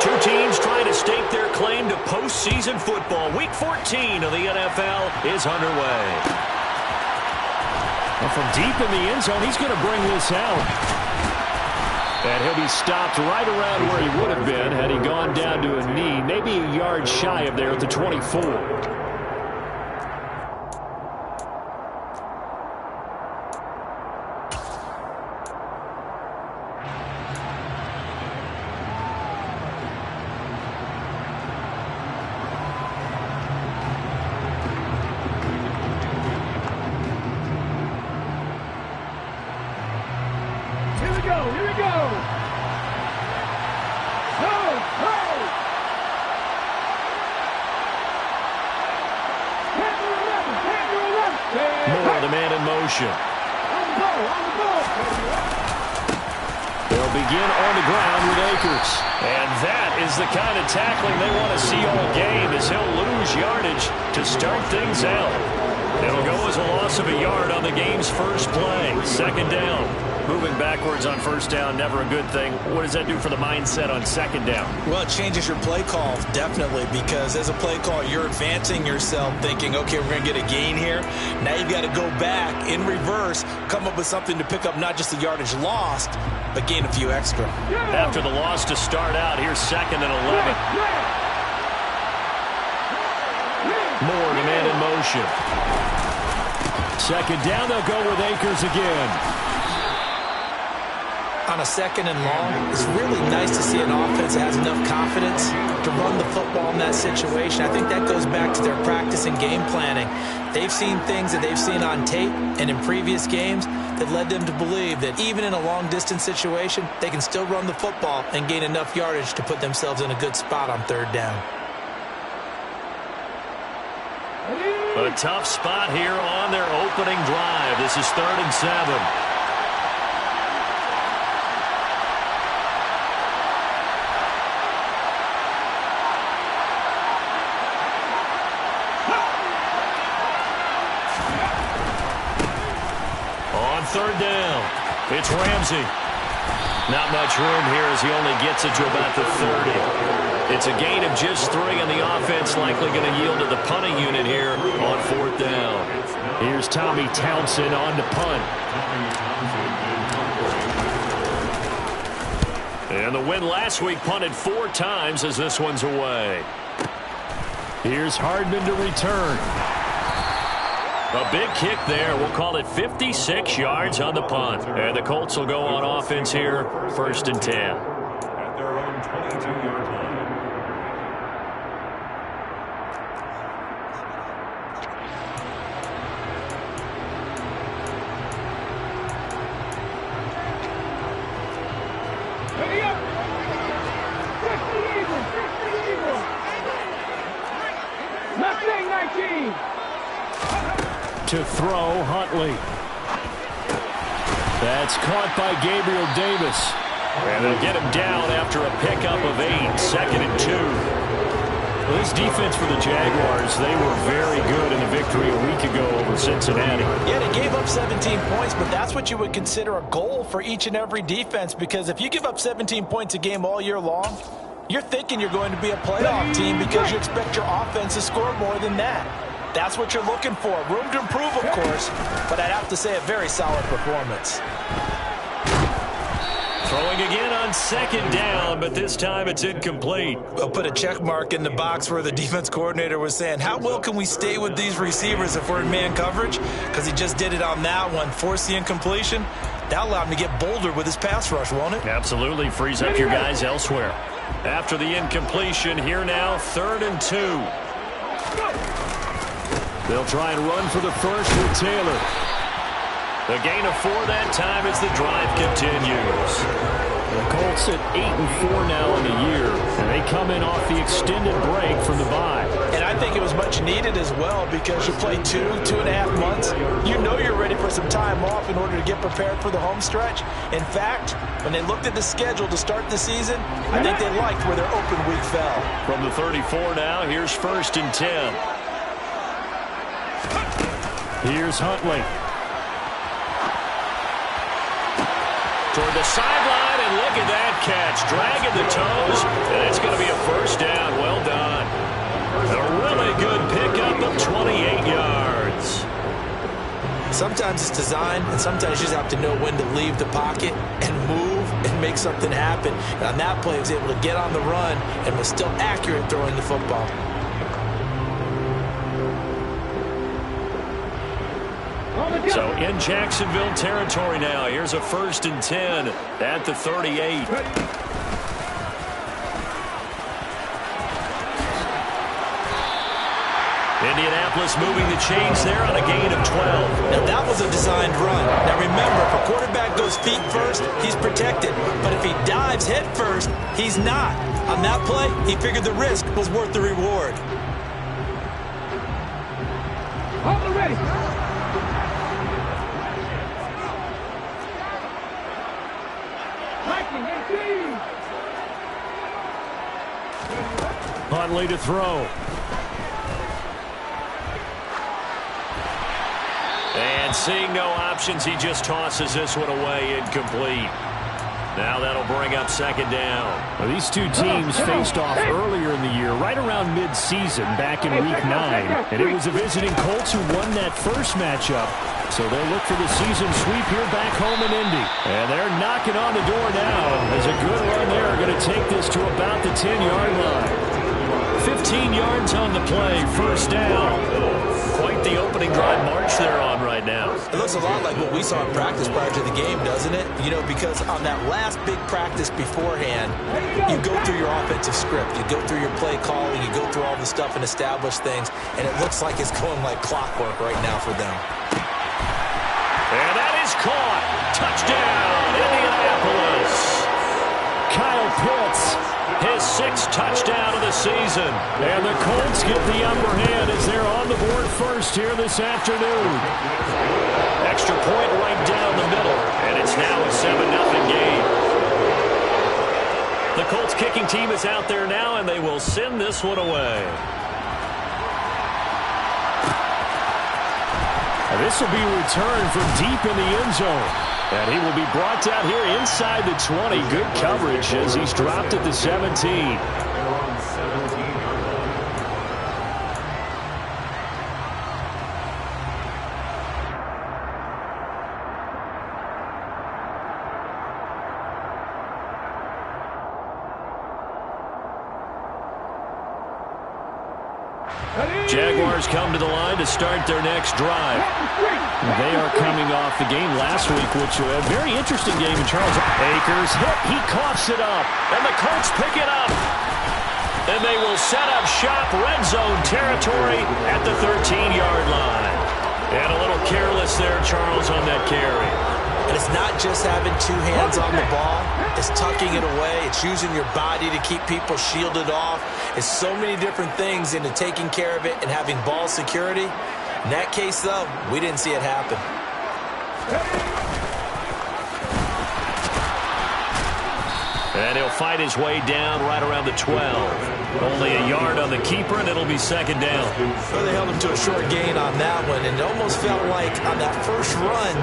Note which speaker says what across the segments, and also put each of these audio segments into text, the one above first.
Speaker 1: Two teams trying to stake their claim to postseason football. Week 14 of the NFL is underway.
Speaker 2: And from deep in the end zone, he's going to bring this out. And he'll be stopped right around where he would have been had he gone down to a knee, maybe a yard shy of there at the 24. They'll begin on the ground with Akers. And that is the kind of tackling they want to see all game, as he'll lose yardage to start things out. It'll go as a loss of a yard on the game's first play. Second down. Moving backwards on first down, never a good thing. What does that do for the mindset on second down?
Speaker 3: Well, it changes your play call, definitely, because as a play call, you're advancing yourself thinking, okay, we're going to get a gain here. Now you've got to go back in reverse, come up with something to pick up not just the yardage lost, but gain a few extra.
Speaker 1: After the loss to start out, here's second and 11. Moore, the man in motion.
Speaker 2: Second down, they'll go with Akers again.
Speaker 3: On a second and long, it's really nice to see an offense that has enough confidence to run the football in that situation. I think that goes back to their practice and game planning. They've seen things that they've seen on tape and in previous games that led them to believe that even in a long-distance situation, they can still run the football and gain enough yardage to put themselves in a good spot on third down.
Speaker 1: A tough spot here on their opening drive. This is 3rd and 7. Third down. It's Ramsey. Not much room here as he only gets it to about the 30. It's a gain of just 3, and the offense likely going to yield to the punting unit here on 4th down.
Speaker 2: Here's Tommy Townsend on the punt.
Speaker 1: And the win last week punted 4 times as this one's away.
Speaker 2: Here's Hardman to return.
Speaker 1: A big kick there. We'll call it 56 yards on the punt. And the Colts will go on offense here, 1st and 10.
Speaker 4: At their own 22-yard line.
Speaker 5: Ready up! 50 Eagles! Mustang 19!
Speaker 2: To throw, Huntley. That's caught by Gabriel Davis.
Speaker 1: And they'll get him down after a pickup of 8. 2nd and 2.
Speaker 2: Well, this defense for the Jaguars, they were very good in the victory a week ago over Cincinnati.
Speaker 3: Yeah, they gave up 17 points, but that's what you would consider a goal for each and every defense, because if you give up 17 points a game all year long, you're thinking you're going to be a playoff team because you expect your offense to score more than that. That's what you're looking for. Room to improve, of course, but I'd have to say a very solid performance.
Speaker 1: Throwing again on 2nd down, but this time it's incomplete.
Speaker 3: I'll put a check mark in the box where the defense coordinator was saying, how well can we stay with these receivers if we're in man coverage? Because he just did it on that one, forced the incompletion. That'll allow him to get bolder with his pass rush, won't it?
Speaker 1: Absolutely. Frees up your guys elsewhere. After the incompletion, here now, 3rd and 2.
Speaker 2: They'll try and run for the first with Taylor.
Speaker 1: The gain of 4 that time as the drive continues.
Speaker 2: The Colts at 8-4 now in the year, and they come in off the extended break from the bye.
Speaker 3: And I think it was much needed as well, because you play 2.5 months. You know you're ready for some time off in order to get prepared for the home stretch. In fact, when they looked at the schedule to start the season, I think they liked where their open week fell.
Speaker 1: From the 34 now, here's 1st and 10.
Speaker 2: Here's Huntley.
Speaker 1: Toward the sideline, and look at that catch. Dragging the toes, and it's going to be
Speaker 3: Sometimes it's design, and sometimes you just have to know when to leave the pocket and move and make something happen. And on that play, he was able to get on the run and was still accurate throwing the football.
Speaker 2: So in Jacksonville territory now. Here's a 1st and 10 at the 38. Indianapolis moving the chains there on a gain of 12.
Speaker 3: Now that was a designed run. Now remember, if a quarterback goes feet first, he's protected. But if he dives head first, he's not. On that play, he figured the risk was worth the reward.
Speaker 5: All ready.
Speaker 2: Huntley to throw. And seeing no options, he just tosses this one away, incomplete. Now that'll bring up 2nd down.
Speaker 6: Well, these two teams faced off earlier in the year, right around mid-season, back in Week 9. And it was the visiting Colts who won that first matchup. So they'll look for the season sweep here back home in Indy. And they're knocking on the door now. As a good run there, going to take this to about the 10-yard line.
Speaker 2: 15 yards on the play, 1st down. Quite the opening drive march they're on right now.
Speaker 3: It looks a lot like what we saw in practice prior to the game, doesn't it? You know, because on that last big practice beforehand, you go through your offensive script. You go through your play calling. You go through all the stuff and establish things. And it looks like it's going like clockwork right now for them.
Speaker 2: And that is caught. Touchdown, Indianapolis.
Speaker 6: Kyle Pitts,
Speaker 2: his 6th touchdown of the season.
Speaker 6: And the Colts get the upper hand as they're on the board first here this afternoon.
Speaker 2: Extra point right down the middle, and it's now a 7-0 game. The Colts kicking team is out there now, and they will send this one away.
Speaker 6: And this will be returned from deep in the end zone. And he will be brought down here inside the 20. Good coverage as he's dropped at the 17.
Speaker 2: Jaguars come to the line to start their next drive.
Speaker 6: They are coming off the game last week, which was a very interesting game in Charles.
Speaker 2: Akers hit. He coughs it up. And the Colts pick it up. And they will set up shop, red zone territory at the 13-yard line. And a little careless there, Charles, on that carry.
Speaker 3: And it's not just having 2 hands on the ball. It's tucking it away. It's using your body to keep people shielded off. It's so many different things into taking care of it and having ball security. In that case, though, we didn't see it happen.
Speaker 2: And he'll fight his way down right around the 12. Only a yard on the keeper, and it'll be 2nd down.
Speaker 3: Well, they held him to a short gain on that one, and it almost felt like on that first run,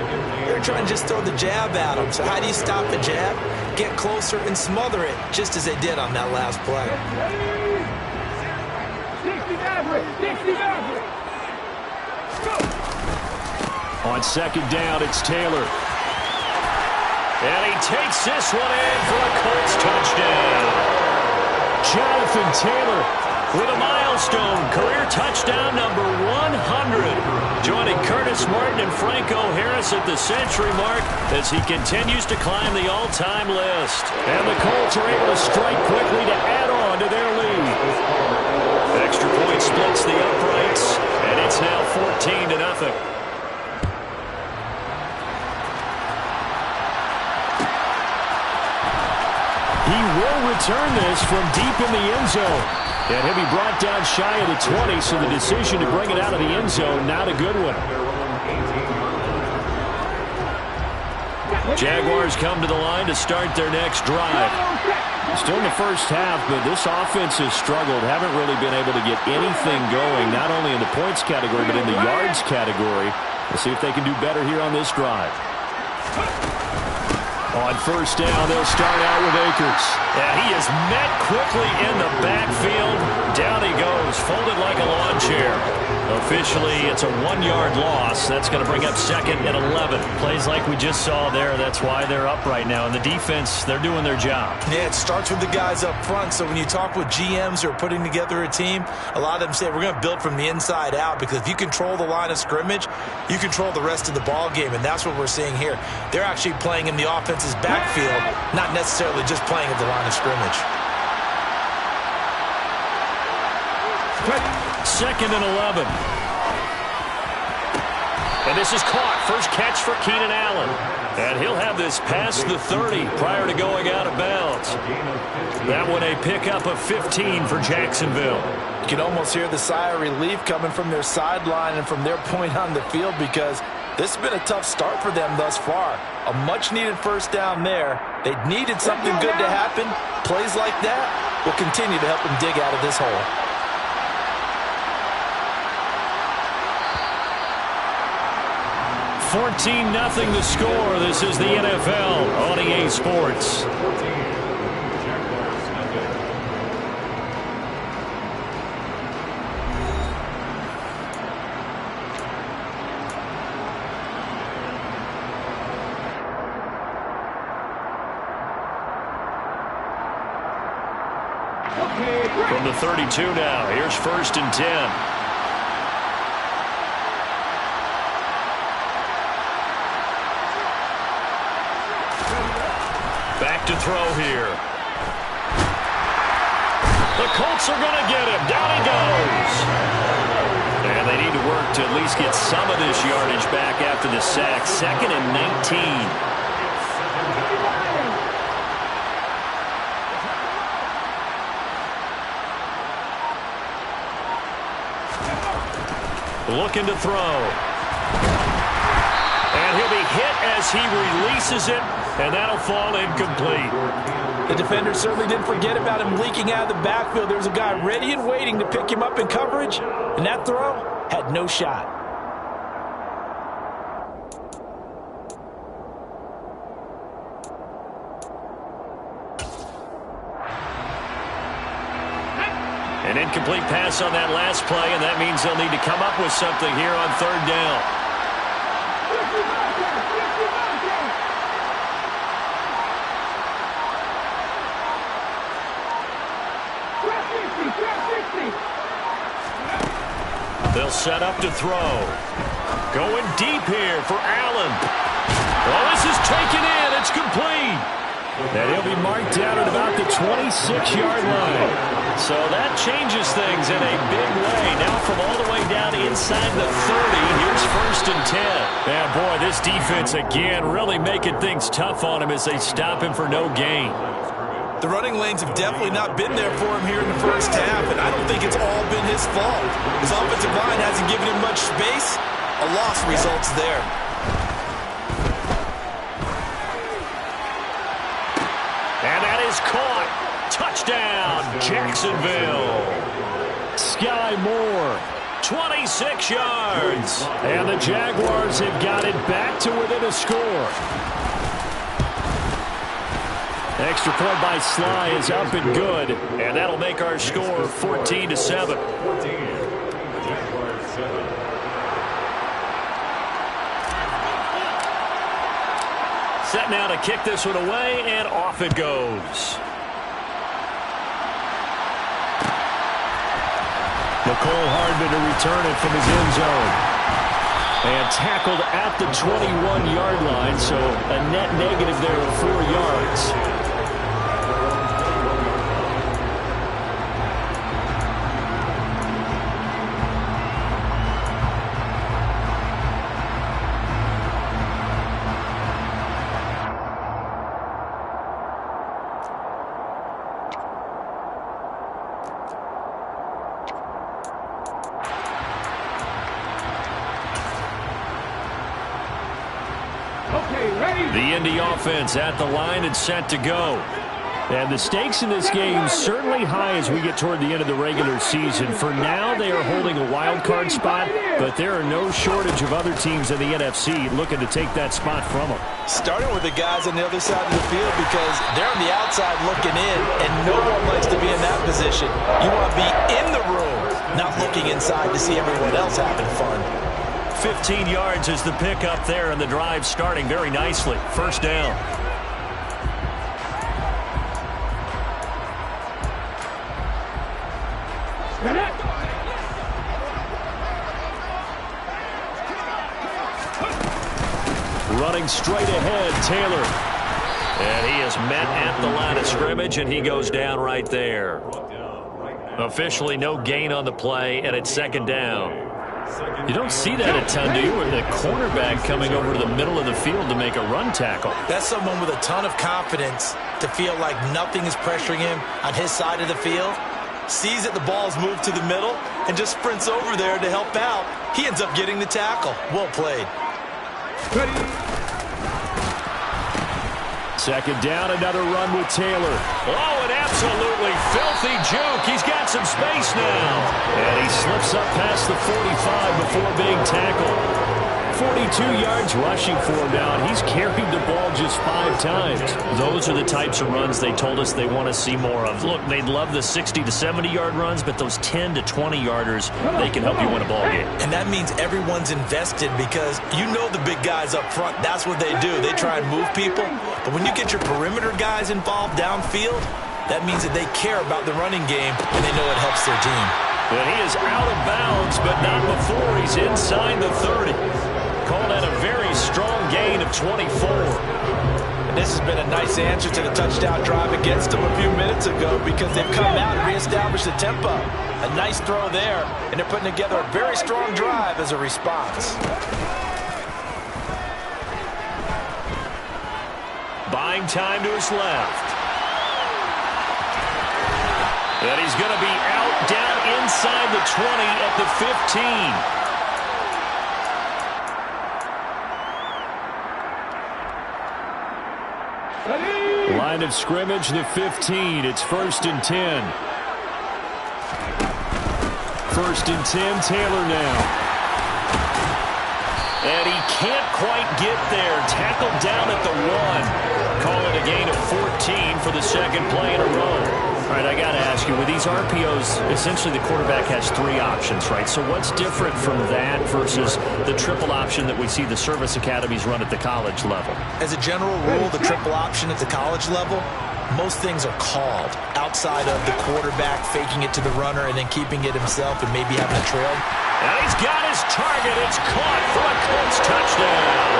Speaker 3: they were trying to just throw the jab at him. So how do you stop the jab? Get closer and smother it, just as they did on that last play.
Speaker 5: 60
Speaker 6: On 2nd down, it's Taylor.
Speaker 2: And he takes this one in for a Colts touchdown.
Speaker 6: Jonathan Taylor
Speaker 2: with a milestone career touchdown number 100. Joining Curtis Martin and Franco Harris at the century mark as he continues to climb the all-time list.
Speaker 6: And the Colts are able to strike quickly to add on to their lead.
Speaker 2: Extra point splits the uprights, and it's now 14-0.
Speaker 6: He will return this from deep in the end zone. And he'll be brought down shy of the 20, so the decision to bring it out of the end zone, not a good one.
Speaker 2: Jaguars come to the line to start their next drive.
Speaker 6: Still in the first half, but this offense has struggled. Haven't really been able to get anything going, not only in the points category, but in the yards category. We'll see if they can do better here on this drive. On 1st down, they'll start out with Akers.
Speaker 2: Yeah, he is met quickly in the backfield. Down he goes, folded like a lawn chair.
Speaker 1: Officially, it's a 1-yard loss. That's going to bring up 2nd and 11.
Speaker 2: Plays like we just saw there. That's why they're up right now. And the defense, they're doing their job.
Speaker 3: Yeah, it starts with the guys up front. So when you talk with GMs who are putting together a team, a lot of them say we're going to build from the inside out, because if you control the line of scrimmage, you control the rest of the ball game, and that's what we're seeing here. They're actually playing in the offense's backfield, not necessarily just playing at the line of scrimmage.
Speaker 2: 2nd and 11. And this is caught. First catch for Keenan Allen. And he'll have this past the 30 prior to going out of bounds. That one a pickup of 15 for Jacksonville.
Speaker 3: You can almost hear the sigh of relief coming from their sideline and from their point on the field, because this has been a tough start for them thus far. A much-needed first down there. They needed something good to happen. Plays like that will continue to help them dig out of this hole.
Speaker 2: 14-0 the score. This is the NFL on EA Sports. From the 32 now, here's 1st and 10. Back to throw here. The Colts are going to get him. Down he goes. And they need to work to at least get some of this yardage back after the sack. 2nd and 19. Looking to throw. And he'll be hit as he releases it, and that'll fall incomplete.
Speaker 3: The defender certainly didn't forget about him leaking out of the backfield. There was a guy ready and waiting to pick him up in coverage, and that throw had no shot.
Speaker 2: An incomplete pass on that last play, and that means they'll need to come up with something here on 3rd down. They'll set up to throw. Going deep here for Allen. Oh, this is taken in. It's complete. And he'll be marked down at about the 26-yard line. So that changes things in a big way. Now from all the way down inside the 30, here's 1st and 10. Yeah, boy, this defense again really making things tough on him as they stop him for no gain.
Speaker 3: The running lanes have definitely not been there for him here in the first half, and I don't think it's all been his fault. His offensive line hasn't given him much space. A loss results there.
Speaker 2: And that is caught. Touchdown, Jacksonville. Sky Moore, 26 yards. And the Jaguars have got it back to within a score. Extra point by Sly is up and good. And that'll make our score 14-7. Set now to kick this one away, and off it goes. Nicole Hardman to return it from his end zone. And tackled at the 21-yard line, so a net negative there of 4 yards. The Indy offense at the line and set to go.
Speaker 6: And the stakes in this game certainly high as we get toward the end of the regular season. For now, they are holding a wild card spot, but there are no shortage of other teams in the NFC looking to take that spot from them.
Speaker 3: Starting with the guys on the other side of the field because they're on the outside looking in, and no one likes to be in that position. You want to be in the room, not looking inside to see everyone else having fun.
Speaker 1: 15 yards is the pickup there, and the drive starting very nicely. First down. Running straight ahead, Taylor. And he is met at the line of scrimmage, and he goes down right there. Officially no gain on the play, and it's second down. You don't see that a ton, do you? Where the cornerback coming over to the middle of the field to make a run tackle.
Speaker 3: That's someone with a ton of confidence to feel like nothing is pressuring him on his side of the field. Sees that the ball's moved to the middle and just sprints over there to help out. He ends up getting the tackle. Well played.
Speaker 6: Second down, another run with Taylor.
Speaker 1: Oh, an absolutely filthy juke. He's got some space now.
Speaker 6: And he slips up past the 45 before being tackled. 42 yards rushing for him now, and he's carried the ball just 5 times.
Speaker 1: Those are the types of runs they told us they want to see more of. Look, they'd love the 60 to 70-yard runs, but those 10 to 20-yarders, they can help you win a ball game.
Speaker 3: And that means everyone's invested because you know the big guys up front, that's what they do. They try and move people. But when you get your perimeter guys involved downfield, that means that they care about the running game and they know it helps their team.
Speaker 1: But he is out of bounds, but not before he's inside the 30. Called that a very strong gain of 24.
Speaker 3: And this has been a nice answer to the touchdown drive against them a few minutes ago because they've come out and reestablished the tempo. A nice throw there, and they're putting together a very strong drive as a response.
Speaker 1: Buying time to his left. And he's going to be out down inside the 20 at the 15.
Speaker 6: Line of scrimmage, the 15. It's 1st and 10. 1st and 10, Taylor now.
Speaker 1: And he can't quite get there. Tackled down at the 1. Call it a gain of 14 for the second play in a row. All right, I got to ask you, with these RPOs, essentially the quarterback has 3 options, right? So what's different from that versus the triple option that we see the service academies run at the college level?
Speaker 3: As a general rule, the triple option at the college level, most things are called outside of the quarterback faking it to the runner and then keeping it himself and maybe having a trail.
Speaker 1: And he's got his target. It's caught for a Colts touchdown.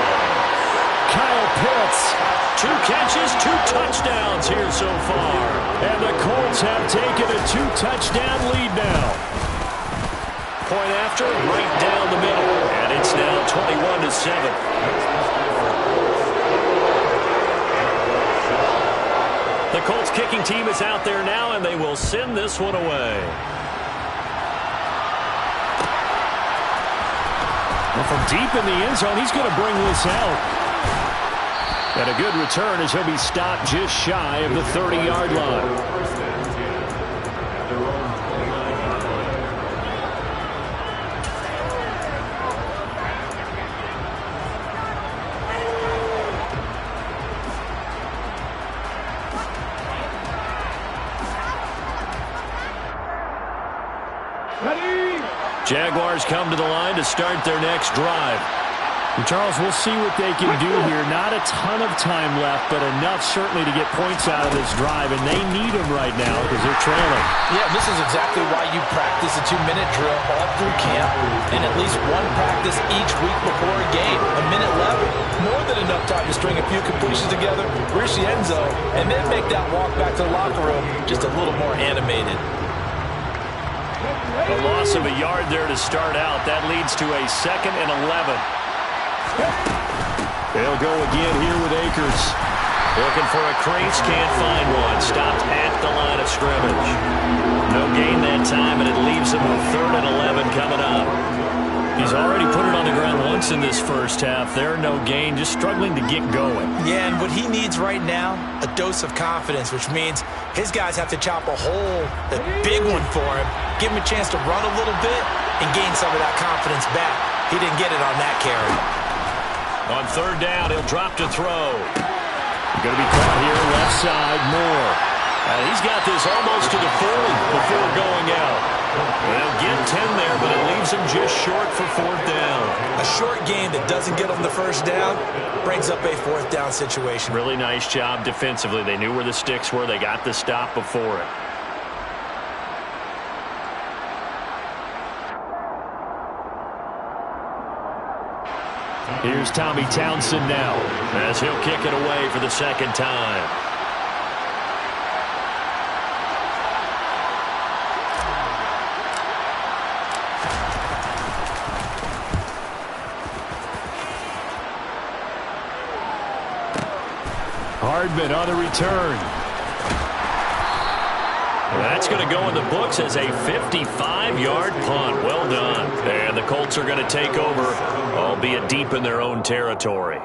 Speaker 6: Kyle Pitts.
Speaker 1: 2 catches, 2 touchdowns here so far.
Speaker 6: And the Colts have taken a 2-touchdown lead now.
Speaker 1: Point after, right down the middle. And it's now 21-7. The Colts kicking team is out there now, and they will send this one away.
Speaker 6: Well, from deep in the end zone, he's going to bring this out. And a good return as he'll be stopped just shy of the 30-yard line.
Speaker 1: Jaguars come to the line to start their next drive.
Speaker 6: And Charles, we'll see what they can do here. Not a ton of time left, but enough certainly to get points out of this drive, and they need them right now because they're trailing.
Speaker 3: Yeah, this is exactly why you practice a 2-minute drill all through camp and at least one practice each week before a game. A minute left, more than enough time to string a few completions together, reach the end zone, and then make that walk back to the locker room just a little more animated.
Speaker 1: A loss of a yard there to start out. That leads to a 2nd and 11.
Speaker 6: They'll go again here with Akers.
Speaker 1: Looking for a crease, can't find one. Stopped at the line of scrimmage. No gain that time, and it leaves them with 3rd and 11 coming up. He's already put it on the ground once in this first half. There, no gain, just struggling to get going.
Speaker 3: Yeah, and what he needs right now, a dose of confidence, which means his guys have to chop a hole, a big one for him, give him a chance to run a little bit and gain some of that confidence back. He didn't get it on that carry.
Speaker 1: On third down, he'll drop to throw.
Speaker 6: Going to be caught here, left side, Moore.
Speaker 1: He's got this almost to the 40 before going out. They'll get 10 there, but it leaves him just short for fourth down.
Speaker 3: A short gain that doesn't get him the first down brings up a fourth down situation.
Speaker 1: Really nice job defensively. They knew where the sticks were. They got the stop before it.
Speaker 6: Here's Tommy Townsend now,
Speaker 1: as he'll kick it away for the second time.
Speaker 6: Hardman on the return.
Speaker 1: That's going to go in the books as a 55-yard punt. Well done. And the Colts are going to take over, albeit deep in their own territory.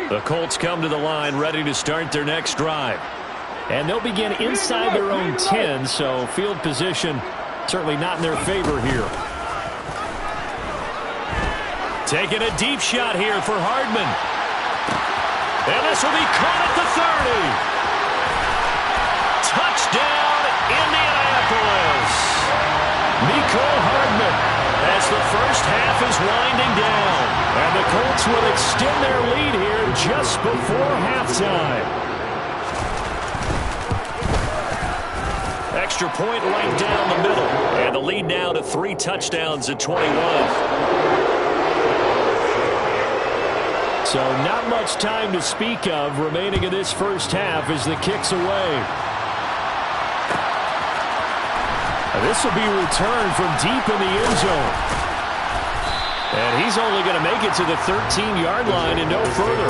Speaker 1: The Colts come to the line ready to start their next drive.
Speaker 6: And they'll begin inside their own 10, so field position certainly not in their favor here.
Speaker 1: Taking a deep shot here for Hardman. And this will be caught at the 30. Touchdown, Indianapolis. Mecole Hardman as the first half is winding down.
Speaker 6: And the Colts will extend their lead here just before halftime.
Speaker 1: Extra point right down the middle. And the lead now to 3 touchdowns at 21.
Speaker 6: So not much time to speak of remaining in this first half as the kick's away. This will be returned from deep in the end zone. And he's only going to make it to the 13-yard line and no further.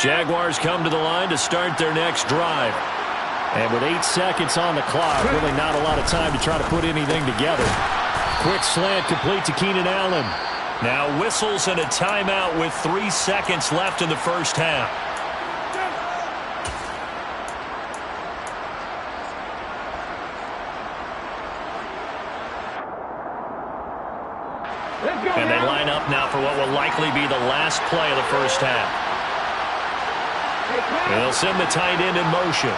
Speaker 1: Jaguars come to the line to start their next drive.
Speaker 6: And with 8 seconds on the clock, really not a lot of time to try to put anything together. Quick slant complete to Keenan Allen.
Speaker 1: Now whistles and a timeout with 3 seconds left in the first half. And they line up now for what will likely be the last play of the first half. And they'll send the tight end in motion.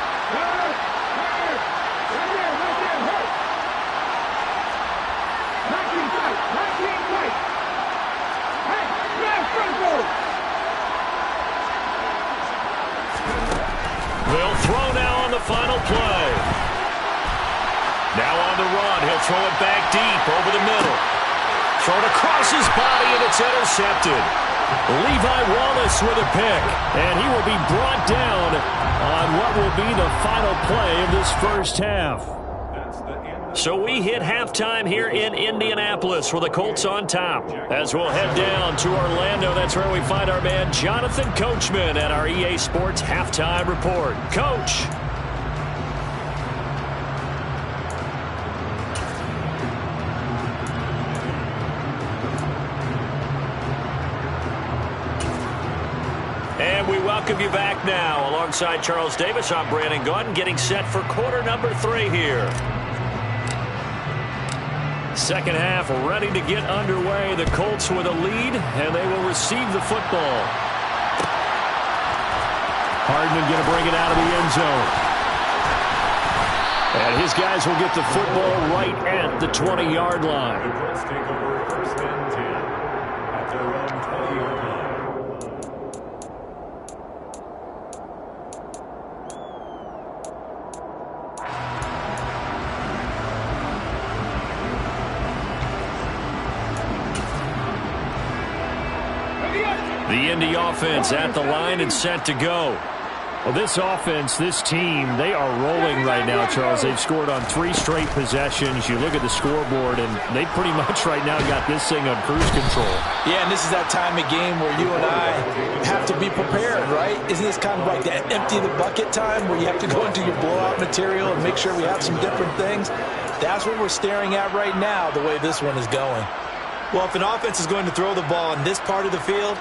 Speaker 1: They'll throw now on the final play. Now on the run. He'll throw it back deep over the middle. Throw it across his body, and it's intercepted. Levi Wallace with a pick, and he will be brought down on what will be the final play of this first half. So we hit halftime here in Indianapolis with the Colts on top. As we'll head down to Orlando, that's where we find our man Jonathan Coachman at our EA Sports Halftime Report. Coach. And we welcome you back now. Alongside Charles Davis, I'm Brandon Gaudin, getting set for quarter number 3 here. Second half ready to get underway. The Colts with a lead, and they will receive the football.
Speaker 6: Hardman going to bring it out of the end zone.
Speaker 1: And his guys will get the football right at the 20-yard line.
Speaker 4: Let's take over first and 10 at their own 20-yard line.
Speaker 1: The Indy offense at the line and set to go.
Speaker 6: Well, this offense, this team, they are rolling right now, Charles. They've scored on 3 straight possessions. You look at the scoreboard, and they pretty much right now got this thing on cruise control.
Speaker 3: Yeah, and this is that time of game where you and I have to be prepared, right? Isn't this kind of like that empty the bucket time where you have to go into your blowout material and make sure we have some different things? That's what we're staring at right now, the way this one is going. Well, if an offense is going to throw the ball in this part of the field,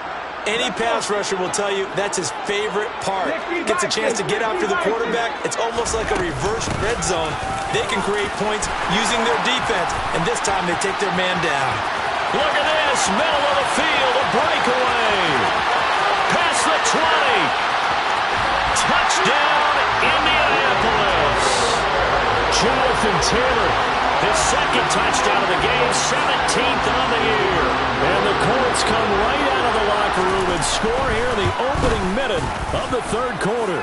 Speaker 3: any pass rusher will tell you that's his favorite part. Gets a chance to get after the quarterback. It's almost like a reverse red zone. They can create points using their defense, and this time they take their man down.
Speaker 1: Look at this, middle of the field, a breakaway. Past the 20. Touchdown, Indianapolis.
Speaker 6: Jonathan Taylor,
Speaker 1: his second touchdown of the game, 17th on the year.
Speaker 6: And the Colts come right out of the locker room and score here in the opening minute of the third quarter.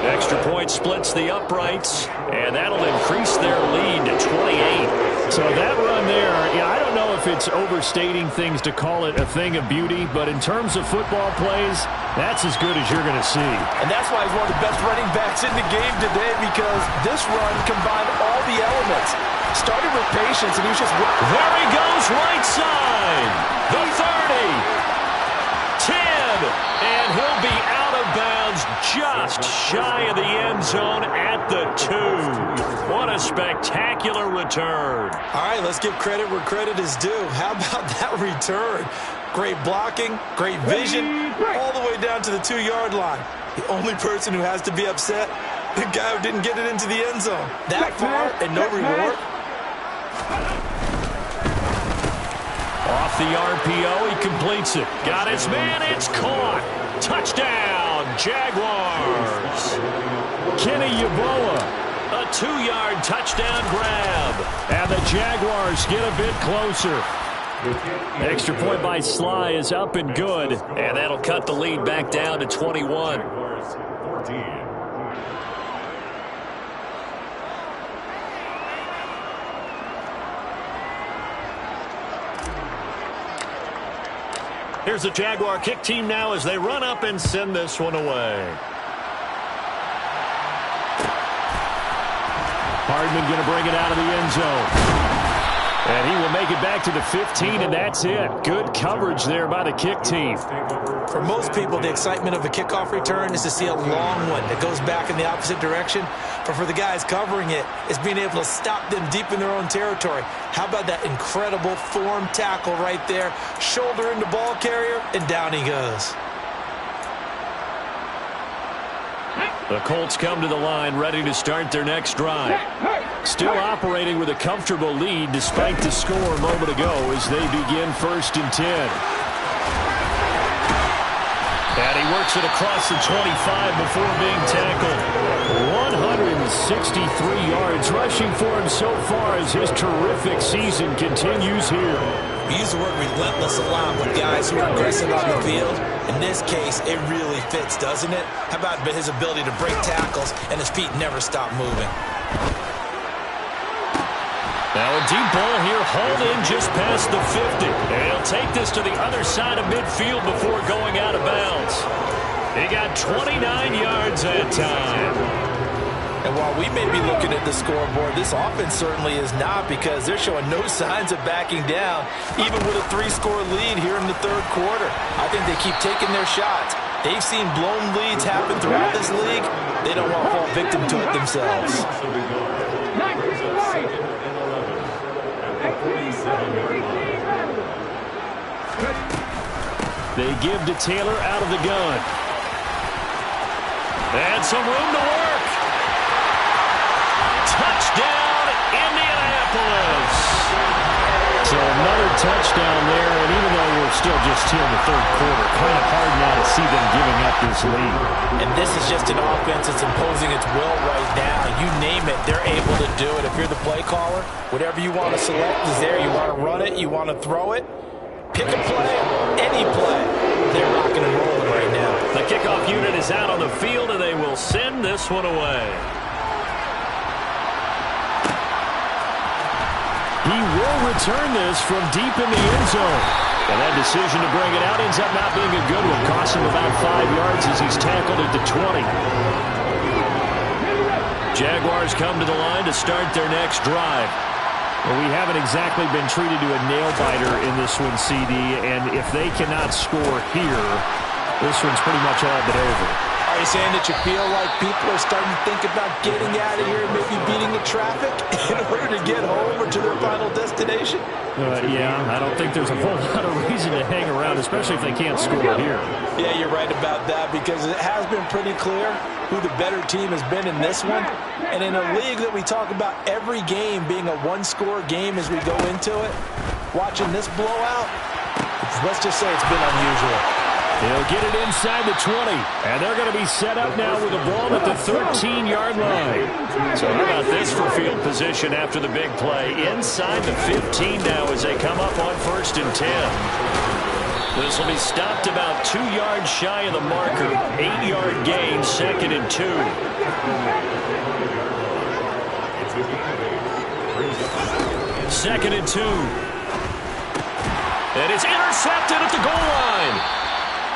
Speaker 1: Extra point splits the uprights, and that'll increase their lead to 28.
Speaker 6: So that run there, I don't know if it's overstating things to call it a thing of beauty, but in terms of football plays, that's as good as you're going to see.
Speaker 3: And that's why he's one of the best running backs in the game today, because this run combined all the elements. Started with patience, and he was just...
Speaker 1: There he goes, right side. The 30. 10. And he'll be out of bounds just shy of the end zone at the 2. What a spectacular return.
Speaker 3: All right, let's give credit where credit is due. How about that return? Great blocking, great vision, all the way down to the 2-yard line. The only person who has to be upset, the guy who didn't get it into the end zone. That far and no reward.
Speaker 1: Off the RPO, he completes it. Got his man, it's caught. Touchdown, Jaguars.
Speaker 6: Kenny Yeboah.
Speaker 1: A 2-yard touchdown grab.
Speaker 6: And the Jaguars get a bit closer. Extra point by Sly is up and good.
Speaker 1: And that'll cut the lead back down to 21. Here's the Jaguar kick team now as they run up and send this one away.
Speaker 6: Hardman going to bring it out of the end zone. And he will make it back to the 15, and that's it. Good coverage there by the kick team.
Speaker 3: For most people, the excitement of a kickoff return is to see a long one that goes back in the opposite direction. But for the guys covering it, it's being able to stop them deep in their own territory. How about that incredible form tackle right there? Shoulder into ball carrier, and down he goes.
Speaker 1: The Colts come to the line ready to start their next drive. Still operating with a comfortable lead despite the score a moment ago as they begin 1st and 10. And he works it across the 25 before being tackled.
Speaker 6: 163 yards rushing for him so far as his terrific season continues here.
Speaker 3: We use the word relentless a lot with guys who are aggressive on the field. In this case, it really fits, doesn't it? How about his ability to break tackles and his feet never stop moving?
Speaker 1: Now a deep ball here, hauled in just past the 50. And he'll take this to the other side of midfield before going out of bounds. He got 29 yards that time.
Speaker 3: And while we may be looking at the scoreboard, this offense certainly is not, because they're showing no signs of backing down, even with a 3-score lead here in the third quarter. I think they keep taking their shots. They've seen blown leads happen throughout this league. They don't want to fall victim to it themselves.
Speaker 6: They give to Taylor out of the gun.
Speaker 1: And some room to work. Touchdown, Indianapolis.
Speaker 6: So another touchdown there, and even though we're still just here in the third quarter, kind of hard now to see them giving up this lead.
Speaker 3: And this is just an offense that's imposing its will right now. You name it, they're able to do it. If you're the play caller, whatever you want to select is there. You want to run it, you want to throw it. Pick a play, any play. They're rocking and rolling right now.
Speaker 1: The kickoff unit is out on the field, and they will send this one away.
Speaker 6: He will return this from deep in the end zone.
Speaker 2: And that decision to bring it out ends up not being a good one. Costs him about 5 yards as he's tackled at the 20.
Speaker 1: Jaguars come to the line to start their next drive.
Speaker 6: Well, we haven't exactly been treated to a nail-biter in this one, CD, and if they cannot score here, this one's pretty much all but over.
Speaker 3: Are you saying that you feel like people are starting to think about getting out of here and maybe beating the traffic in order to get home or to their final destination?
Speaker 6: Yeah, I don't think there's a whole lot of reason to hang around, especially if they can't score here.
Speaker 3: Yeah, you're right about that because it has been pretty clear who the better team has been in this one. And in a league that we talk about every game being a one-score game as we go into it, watching this blowout, let's just say it's been unusual.
Speaker 6: He'll get it inside the 20, and they're going to be set up now with the ball at the 13-yard line.
Speaker 1: So how about this for field position after the big play? Inside the 15 now as they come up on 1st and 10. This will be stopped about 2 yards shy of the marker. 8-yard gain, 2nd and 2. 2nd and 2. And it's intercepted at the goal line.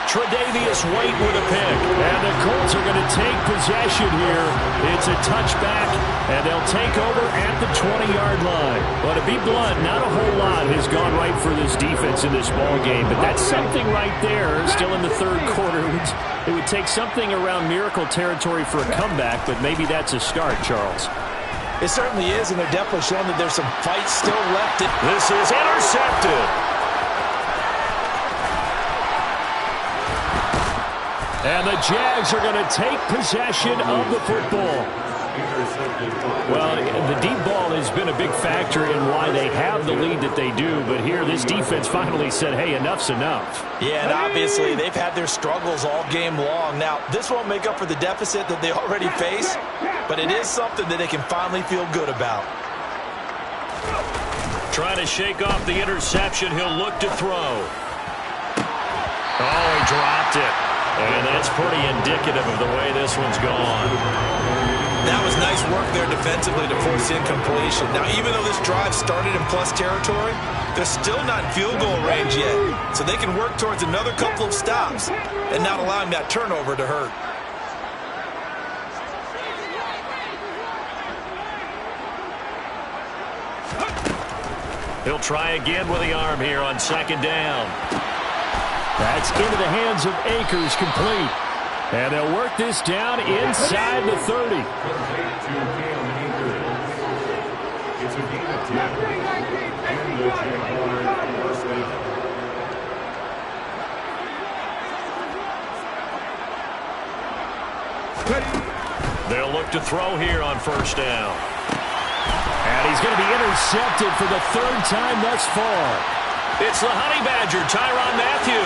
Speaker 1: Tre'Davious White with a pick.
Speaker 6: And the Colts are going to take possession here. It's a touchback, and they'll take over at the 20-yard line. But to be blunt, not a whole lot has gone right for this defense in this ball game. But that's something right there, still in the third quarter. It would take something around miracle territory for a comeback, but maybe that's a start, Charles.
Speaker 3: It certainly is, and they're definitely showing that there's some fight still left.
Speaker 1: This is intercepted.
Speaker 6: And the Jags are going to take possession of the football. Well, the deep ball has been a big factor in why they have the lead that they do. But here, this defense finally said, hey, enough's enough.
Speaker 3: Yeah, and obviously they've had their struggles all game long. Now, this won't make up for the deficit that they already face, but it is something that they can finally feel good about.
Speaker 1: Trying to shake off the interception. He'll look to throw. Oh, he dropped it. And that's pretty indicative of the way this one's gone.
Speaker 3: That was nice work there defensively to force incompletion. Now, even though this drive started in plus territory, they're still not in field goal range yet. So they can work towards another couple of stops and not allowing that turnover to hurt.
Speaker 1: He'll try again with the arm here on 2nd down.
Speaker 6: That's into the hands of Akers, complete. And they'll work this down inside the 30.
Speaker 4: It's a gain of 10. And the Jaguars first down.
Speaker 1: They'll look to throw here on 1st down.
Speaker 6: And he's going to be intercepted for the 3rd time thus far.
Speaker 1: It's the Honey Badger, Tyrann Mathieu.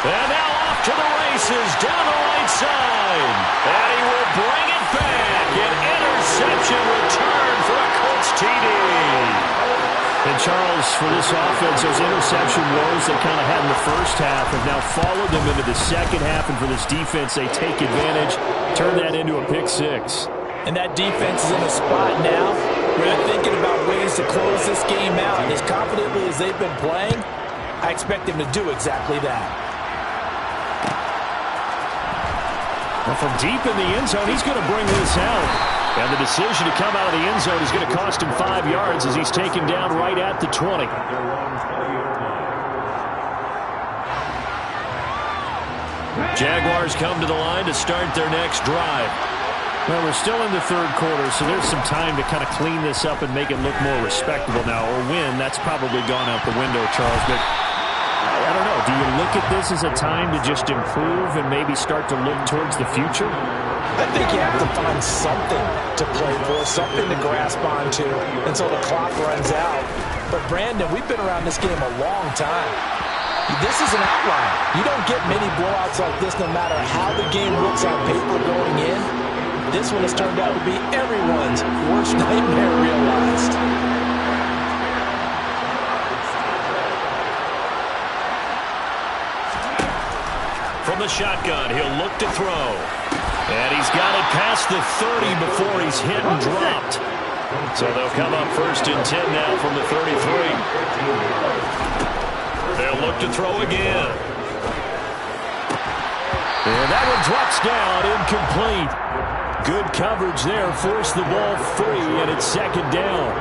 Speaker 1: And now off to the races, down the right side. And he will bring it back. An interception return for a Colts TD.
Speaker 6: And Charles, for this offense, those interception woes they kind of had in the first half have now followed them into the second half. And for this defense, they take advantage, turn that into a pick 6.
Speaker 3: And that defense is in a spot now where they're thinking about ways to close this game out. And as confidently as they've been playing, I expect them to do exactly that.
Speaker 6: Well, from deep in the end zone, he's going to bring this out. And the decision to come out of the end zone is going to cost him 5 yards as he's taken down right at the 20.
Speaker 1: Jaguars come to the line to start their next drive.
Speaker 6: Well, we're still in the third quarter, so there's some time to kind of clean this up and make it look more respectable now. Or win, that's probably gone out the window, Charles. But I don't know. Do you look at this as a time to just improve and maybe start to look towards the future?
Speaker 3: I think you have to find something to play for, something to grasp onto until the clock runs out. But, Brandon, we've been around this game a long time. This is an outlier. You don't get many blowouts like this no matter how the game looks on paper going in. This one has turned out to be everyone's worst nightmare realized.
Speaker 1: From the shotgun, he'll look to throw. And he's got it past the 30 before he's hit and dropped.
Speaker 2: So they'll come up 1st and 10 now from the 33. They'll look to throw again.
Speaker 6: And that one drops down, incomplete. Good coverage there, forced the ball free, and it's 2nd down.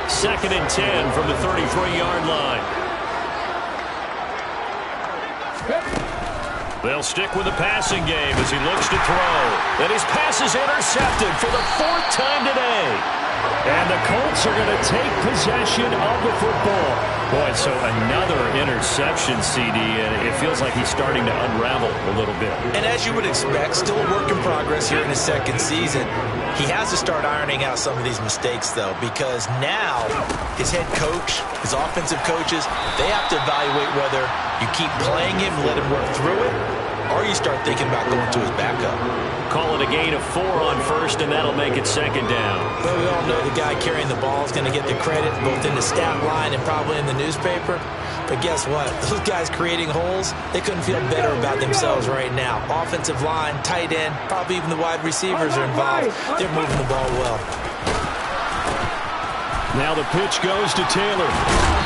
Speaker 2: 2nd and 10 from the 33-yard line. They'll stick with the passing game as he looks to throw. And his pass is intercepted for the 4th time today.
Speaker 6: And the Colts are going to take possession of the football.
Speaker 2: Boy, so another interception, CD, and it feels like he's starting to unravel a little bit.
Speaker 3: And as you would expect, still a work in progress here in his 2nd season. He has to start ironing out some of these mistakes, though, because now his head coach, his offensive coaches, they have to evaluate whether you keep playing him, let him work through it, or you start thinking about going to his backup.
Speaker 2: Call it a gain of 4 on 1st, and that'll make it 2nd down.
Speaker 3: Well, we all know the guy carrying the ball is going to get the credit both in the stat line and probably in the newspaper. But guess what? Those guys creating holes, they couldn't feel better about themselves right now. Offensive line, tight end, probably even the wide receivers are involved. They're moving the ball well.
Speaker 6: Now the pitch goes to Taylor.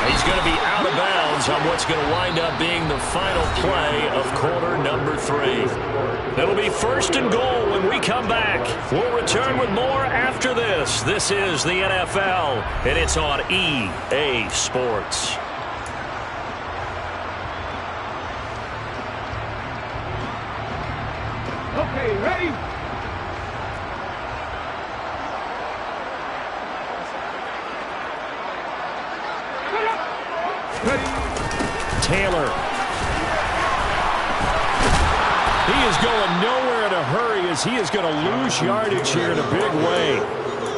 Speaker 2: He's going to be out of bounds on what's going to wind up being the final play of quarter number 3. It'll be 1st and goal when we come back. We'll return with more after this. This is the NFL, and it's on EA Sports.
Speaker 5: Okay, ready?
Speaker 6: Taylor. He is going nowhere in a hurry as he is going to lose yardage here in a big way.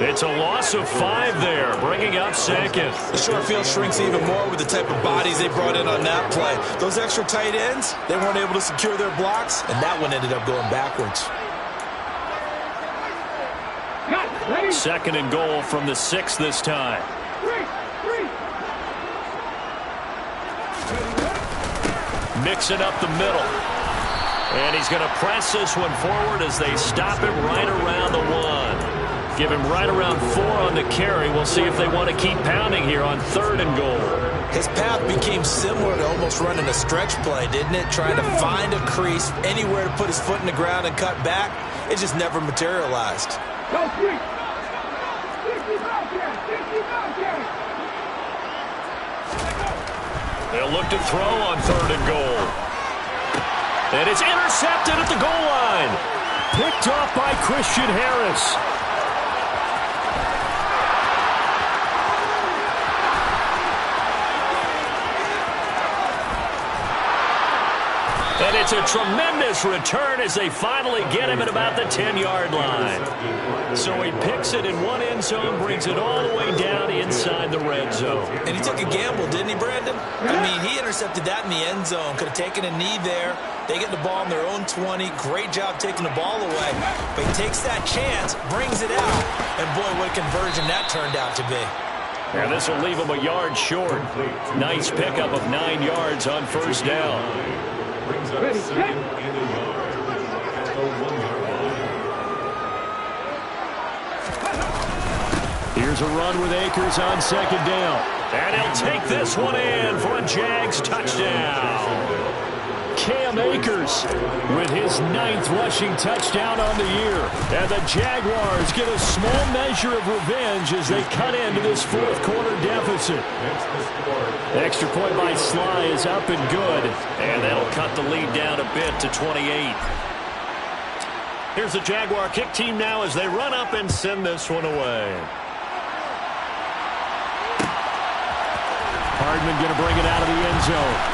Speaker 2: It's a loss of 5 there, bringing up 2nd.
Speaker 3: The short field shrinks even more with the type of bodies they brought in on that play. Those extra tight ends, they weren't able to secure their blocks, and that one ended up going backwards.
Speaker 2: 2nd and goal from the 6 this time. Mixing up the middle. And he's going to press this one forward as they stop him right around the 1. Give him right around 4 on the carry. We'll see if they want to keep pounding here on 3rd and goal.
Speaker 3: His path became similar to almost running a stretch play, didn't it? Trying to find a crease, anywhere to put his foot in the ground and cut back. It just never materialized.
Speaker 5: Go, 3.
Speaker 2: They'll look to throw on 3rd and goal. And it's intercepted at the goal line.
Speaker 6: Picked off by Christian Harris.
Speaker 2: And it's a tremendous return as they finally get him at about the 10-yard line. So he picks it in one end zone, brings it all the way down inside the red zone.
Speaker 3: And he took a gamble, didn't he, Brandon? I mean, he intercepted that in the end zone. Could have taken a knee there. They get the ball on their own 20. Great job taking the ball away. But he takes that chance, brings it out, and boy, what a conversion that turned out to be.
Speaker 2: And this will leave him a yard short. Nice pickup of 9 yards on 1st down.
Speaker 4: Brings up 2nd and a yard. At the 1-yard line.
Speaker 6: Here's a run with Akers on 2nd down.
Speaker 2: And he'll take this one in for a Jags touchdown.
Speaker 6: Cam Akers with his 9th rushing touchdown on the year. And the Jaguars get a small measure of revenge as they cut into this 4th quarter deficit. Extra point by Sly is up and good.
Speaker 2: And that'll cut the lead down a bit to 28. Here's the Jaguar kick team now as they run up and send this one away.
Speaker 6: Hardman going to bring it out of the end zone.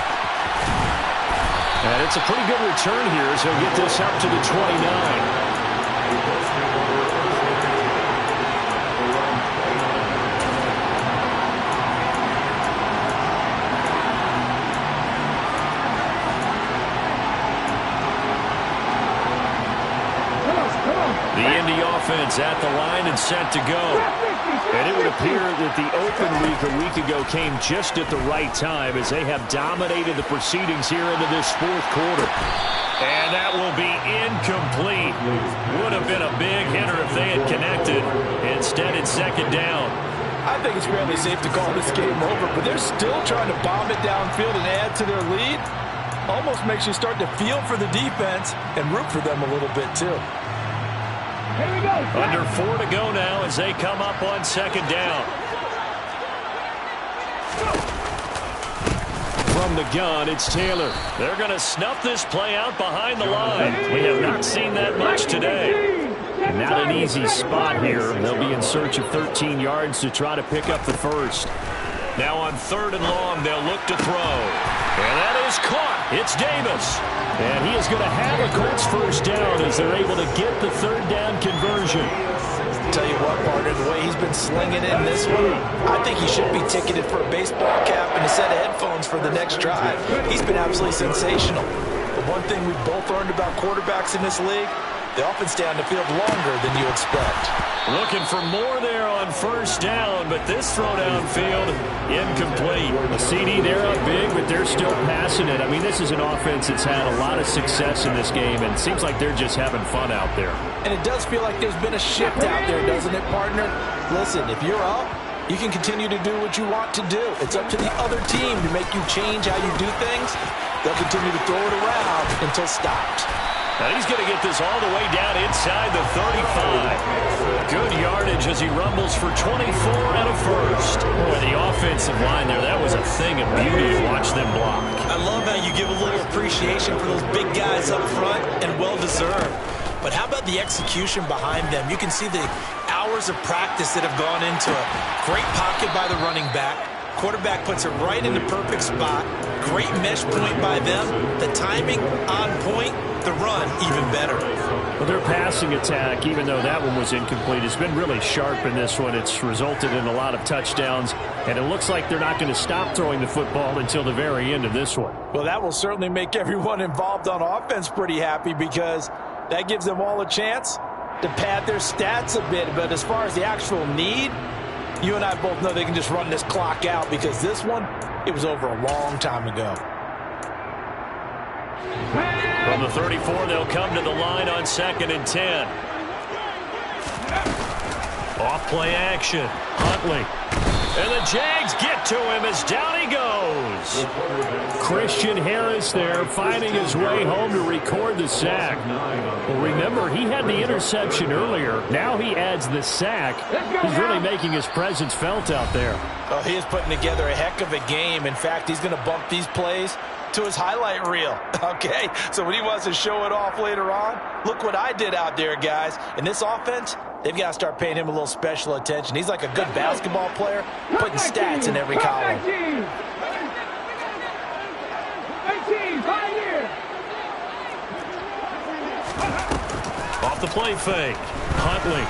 Speaker 6: And it's a pretty good return here as he'll get this up to the 29.
Speaker 2: The Indy offense at the line and set to go.
Speaker 6: And it would appear that the open week a week ago came just at the right time as they have dominated the proceedings here into this 4th quarter.
Speaker 2: And that will be incomplete. Would have been a big hitter if they had connected. Instead, it's second down.
Speaker 3: I think it's fairly safe to call this game over, but they're still trying to bomb it downfield and add to their lead. Almost makes you start to feel for the defense and root for them a little bit, too.
Speaker 5: Here we go.
Speaker 2: Under 4 to go now as they come up on second down.
Speaker 6: From the gun, it's Taylor.
Speaker 2: They're going to snuff this play out behind the line. We have not seen that much today.
Speaker 6: Not an easy spot here. They'll be in search of 13 yards to try to pick up the first.
Speaker 2: Now on 3rd and long, they'll look to throw. And that is caught. It's Davis.
Speaker 6: And he is going to have a Colts first down as they're able to get the 3rd down conversion.
Speaker 3: Tell you what, partner, the way he's been slinging in this one, I think he should be ticketed for a baseball cap and a set of headphones for the next drive. He's been absolutely sensational. But one thing we've both learned about quarterbacks in this league, they often stay on the field longer than you expect.
Speaker 2: Looking for more there on 1st down, but this throw downfield, incomplete.
Speaker 6: A CD, they're up big, but they're still passing it. I mean, this is an offense that's had a lot of success in this game, and it seems like they're just having fun out there.
Speaker 3: And it does feel like there's been a shift out there, doesn't it, partner? Listen, if you're up, you can continue to do what you want to do. It's up to the other team to make you change how you do things. They'll continue to throw it around until stopped.
Speaker 2: Now he's going to get this all the way down inside the 35. Good yardage as he rumbles for 24 and a first. Boy, the offensive line there, that was a thing of beauty to watch them block.
Speaker 3: I love how you give a little appreciation for those big guys up front, and well-deserved. But how about the execution behind them? You can see the hours of practice that have gone into it. Great pocket by the running back. Quarterback puts it right in the perfect spot. Great mesh point by them. The timing on point. The run even better.
Speaker 6: Well, their passing attack, even though that one was incomplete, has been really sharp in this one. It's resulted in a lot of touchdowns, and it looks like they're not going to stop throwing the football until the very end of this one.
Speaker 3: Well, that will certainly make everyone involved on offense pretty happy because that gives them all a chance to pad their stats a bit. But as far as the actual need, you and I both know they can just run this clock out because this one, it was over a long time ago.
Speaker 2: From the 34, they'll come to the line on 2nd and 10. Off play action. Huntley. And the Jags get to him as down he goes.
Speaker 6: Christian Harris there finding his way home to record the sack. Well, remember, he had the interception earlier. Now he adds the sack. He's really making his presence felt out there.
Speaker 3: Oh, he is putting together a heck of a game. In fact, he's going to bump these plays to his highlight reel, okay? So when he wants to show it off later on, look what I did out there, guys. In this offense, they've got to start paying him a little special attention. He's like a good basketball player, putting stats in every column.
Speaker 5: 18, pioneer.
Speaker 2: Off the play fake. Huntley.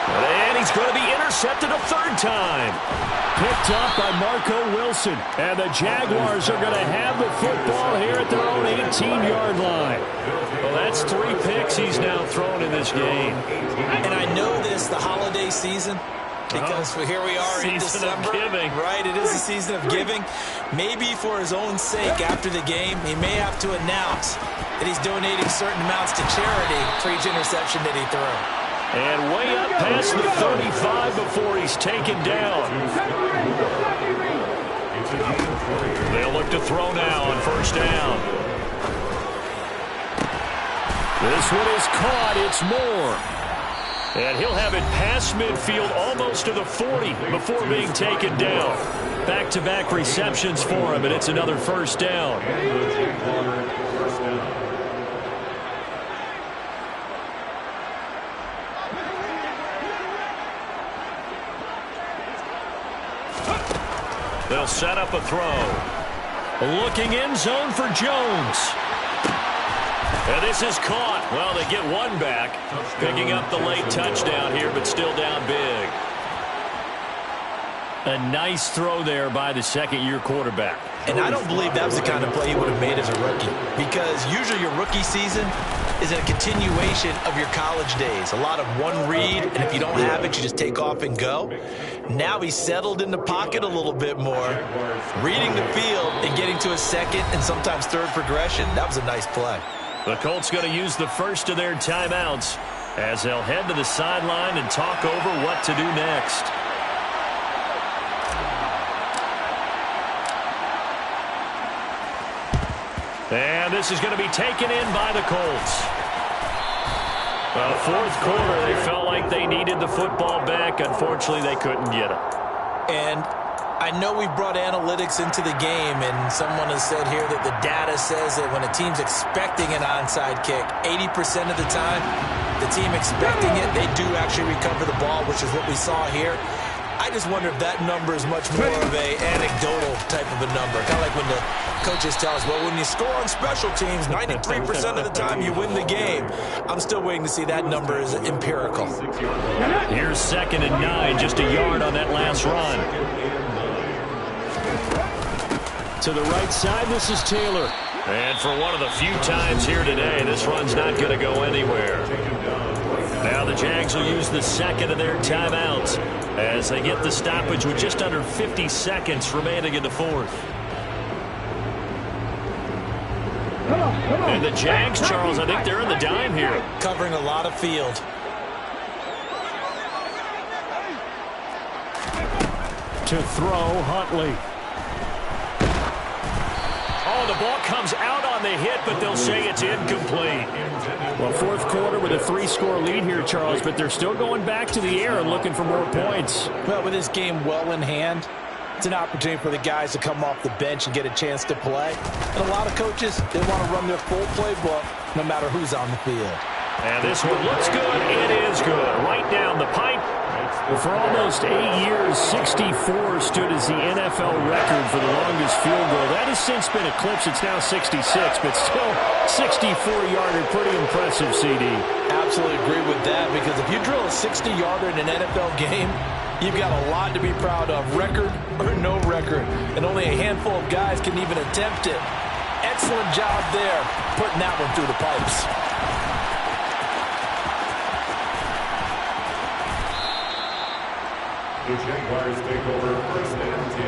Speaker 2: And he's going to be intercepted a 3rd time.
Speaker 6: Picked up by Marco Wilson. And the Jaguars are going to have the football here at their own 18-yard line.
Speaker 2: Well, that's 3 picks he's now thrown in this game.
Speaker 3: And I know this, the holiday season, because here we are in December.
Speaker 2: Of giving.
Speaker 3: Right, it is the season of giving. Maybe for his own sake after the game, he may have to announce that he's donating certain amounts to charity for each interception that he threw.
Speaker 2: And way up past the 35 before he's taken down. They'll look to throw now on 1st down.
Speaker 6: This one is caught. It's Moore.
Speaker 2: And he'll have it past midfield almost to the 40 before being taken down. Back-to-back receptions for him, and it's another 1st down. They'll set up a throw. Looking end zone for Jones. And this is caught. Well, they get one back. Picking up the late touchdown here, but still down big.
Speaker 1: A nice throw there by the second-year quarterback.
Speaker 3: And I don't believe that was the kind of play he would have made as a rookie, because usually your rookie season is a continuation of your college days. A lot of one read, and if you don't have it, you just take off and go. Now he's settled in the pocket a little bit more, reading the field and getting to a second and sometimes third progression. That was a nice play.
Speaker 1: The Colts going to use the first of their timeouts as they'll head to the sideline and talk over what to do next. And this is going to be taken in by the Colts. Well, fourth quarter, they felt like they needed the football back. Unfortunately, they couldn't get it.
Speaker 3: And I know we brought analytics into the game, and someone has said here that the data says that when a team's expecting an onside kick, 80% of the time, the team expecting it, they do actually recover the ball, which is what we saw here. I just wonder if that number is much more of a anecdotal type of a number. Kind of like when the coaches tell us, well, when you score on special teams, 93% of the time you win the game. I'm still waiting to see that number is empirical.
Speaker 1: Here's 2nd and 9, just a yard on that last run.
Speaker 6: To the right side, this is Taylor.
Speaker 1: And for one of the few times here today, this run's not going to go anywhere. Now the Jags will use the second of their timeouts as they get the stoppage with just under 50 seconds remaining in the fourth. And the Jags, Charles, I think they're in the dime here.
Speaker 3: Covering a lot of field.
Speaker 6: To throw, Huntley.
Speaker 1: Oh, the ball comes out on the hit, but they'll say it's incomplete.
Speaker 6: Well, fourth quarter with a 3-score lead here, Charles, but they're still going back to the air and looking for more points.
Speaker 3: Well, with this game well in hand, it's an opportunity for the guys to come off the bench and get a chance to play. And a lot of coaches, they want to run their full playbook no matter who's on the field.
Speaker 1: And this one looks good. It is good. Right down the pipe.
Speaker 6: Well, for almost 8 years, 64 stood as the NFL record for the longest field goal. That has since been eclipsed. It's now 66, but still 64-yarder. Pretty impressive, CD.
Speaker 3: Absolutely agree with that, because if you drill a 60-yarder in an NFL game, you've got a lot to be proud of, record or no record. And only a handful of guys can even attempt it. Excellent job there, putting that one through the pipes.
Speaker 4: The Jaguars take over 1st and 10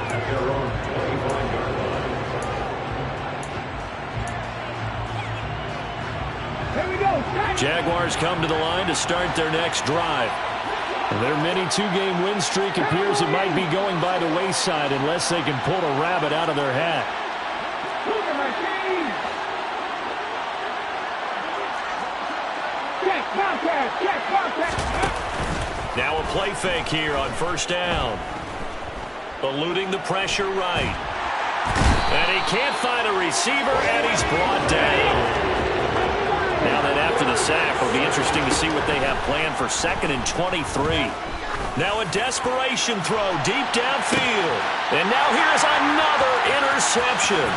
Speaker 4: at their own 25-yard line.
Speaker 5: Here we go.
Speaker 1: Jaguars come to the line to start their next drive.
Speaker 6: Their mini two-game win streak appears it might be going by the wayside unless they can pull a rabbit out of their hat.
Speaker 5: Look at my team. Check contact. Check contact.
Speaker 1: Now a play fake here on 1st down. Eluding the pressure right. And he can't find a receiver, and he's brought down. Now then after the sack, it'll be interesting to see what they have planned for 2nd and 23. Now a desperation throw deep downfield. And now here's another interception.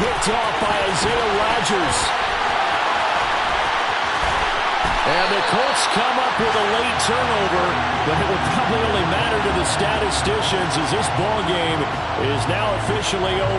Speaker 6: Picked off by Isaiah Rodgers. And the Colts come up with a late turnover, but it will probably only matter to the statisticians as this ball game is now officially over.